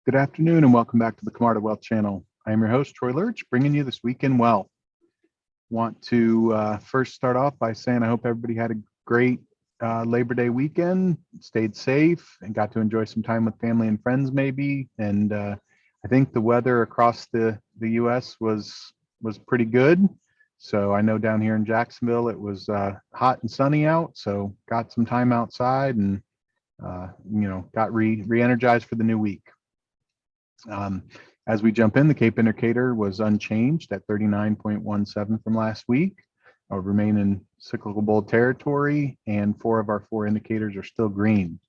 Good afternoon and welcome back to the Camarda Wealth Channel. I am your host, Troy Lerche, bringing you this week in wealth. Want to first start off by saying I hope everybody had a great Labor Day weekend, stayed safe, and got to enjoy some time with family and friends maybe. And I think the weather across the U.S. was pretty good. So I know down here in Jacksonville it was hot and sunny out, so got some time outside and got re-energized for the new week. As we jump in, the CAPE indicator was unchanged at 39.17 from last week. I'll remain in cyclical bull territory, and 4 of our 4 indicators are still green.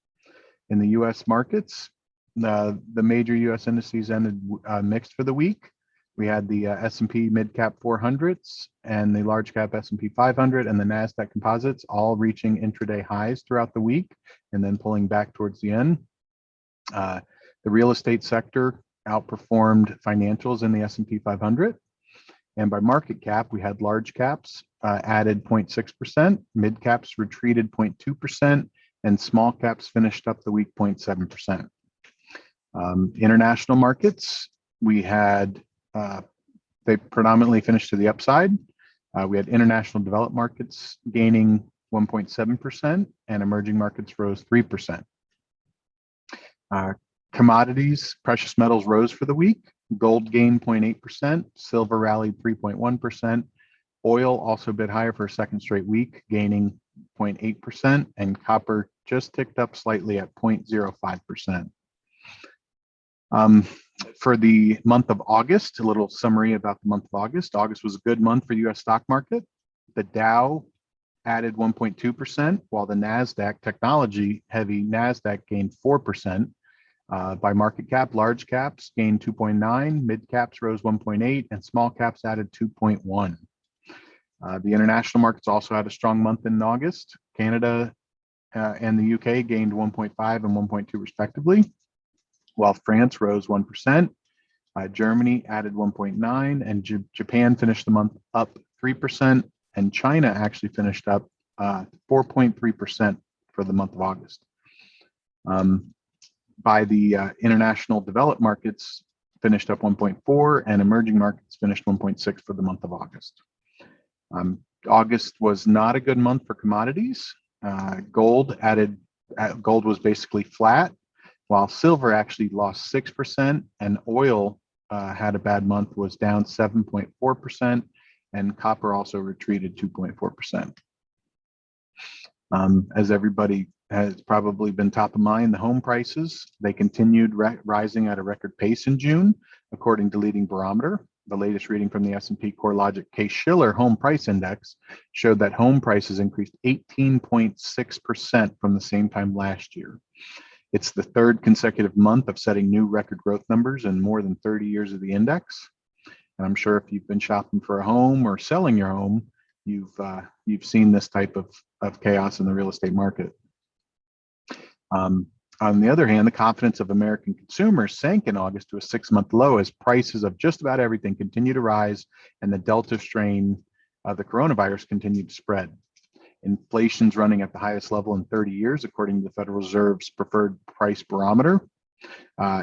In the U.S. markets, the major U.S. indices ended mixed for the week. We had the S&P mid-cap 400s and the large-cap S&P 500 and the NASDAQ composites all reaching intraday highs throughout the week and then pulling back towards the end. The real estate sector outperformed financials in the S&P 500. And by market cap, we had large caps added 0.6%, mid caps retreated 0.2%, and small caps finished up the week 0.7%. International markets, we had, they predominantly finished to the upside. We had international developed markets gaining 1.7% and emerging markets rose 3%. Commodities, precious metals rose for the week. Gold gained 0.8%, silver rallied 3.1%. Oil also bid higher for a second straight week, gaining 0.8%, and copper just ticked up slightly at 0.05%. For the month of August, a little summary about the month of August. August was a good month for U.S. stock market. The Dow added 1.2%, while the NASDAQ, technology-heavy NASDAQ, gained 4%. By market cap, large caps gained 2.9, mid caps rose 1.8, and small caps added 2.1. The international markets also had a strong month in August. Canada and the UK gained 1.5 and 1.2 respectively, while France rose 1%. Germany added 1.9, and Japan finished the month up 3%, and China actually finished up 4.3% for the month of August. By the international developed markets finished up 1.4 and emerging markets finished 1.6 for the month of August. August was not a good month for commodities. Gold was basically flat, while silver actually lost 6%, and oil had a bad month, was down 7.4%, and copper also retreated 2.4%. As everybody has probably been top of mind, the home prices, they continued rising at a record pace in June, according to Leading Barometer. The latest reading from the S&P CoreLogic Case-Shiller Home Price Index showed that home prices increased 18.6% from the same time last year. It's the 3rd consecutive month of setting new record growth numbers in more than 30 years of the index. And I'm sure if you've been shopping for a home or selling your home, you've seen this type of chaos in the real estate market. On the other hand, the confidence of American consumers sank in August to a 6-month low as prices of just about everything continue to rise and the Delta strain of the coronavirus continued to spread. Inflation's running at the highest level in 30 years, according to the Federal Reserve's preferred price barometer.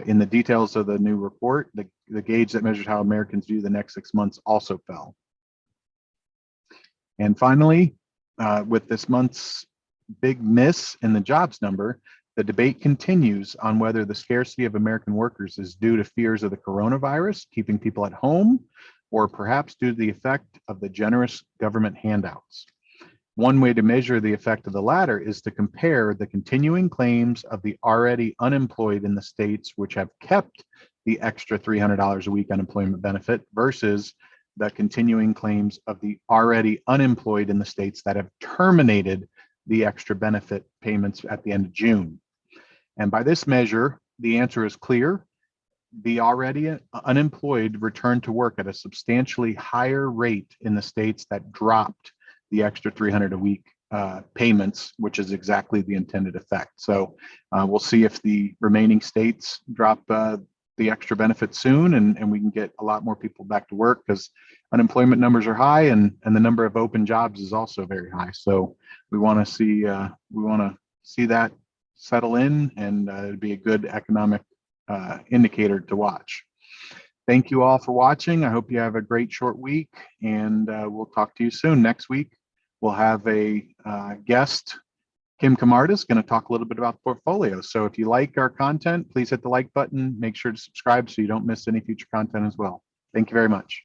In the details of the new report, the gauge that measures how Americans view the next 6 months also fell. And finally, with this month's big miss in the jobs number, the debate continues on whether the scarcity of American workers is due to fears of the coronavirus keeping people at home, or perhaps due to the effect of the generous government handouts. One way to measure the effect of the latter is to compare the continuing claims of the already unemployed in the states which have kept the extra $300 a week unemployment benefit versus the continuing claims of the already unemployed in the states that have terminated the extra benefit payments at the end of June. And by this measure, the answer is clear. The already unemployed returned to work at a substantially higher rate in the states that dropped the extra $300 a week payments, which is exactly the intended effect. So we'll see if the remaining states drop the extra benefit soon, and we can get a lot more people back to work, because unemployment numbers are high and the number of open jobs is also very high. So we want to see that settle in, and it'd be a good economic indicator to watch. Thank you all for watching. I hope you have a great short week, and we'll talk to you soon. Next week, we'll have a guest. Kim Camarda is going to talk a little bit about portfolio. So if you like our content, please hit the like button. Make sure to subscribe so you don't miss any future content as well. Thank you very much.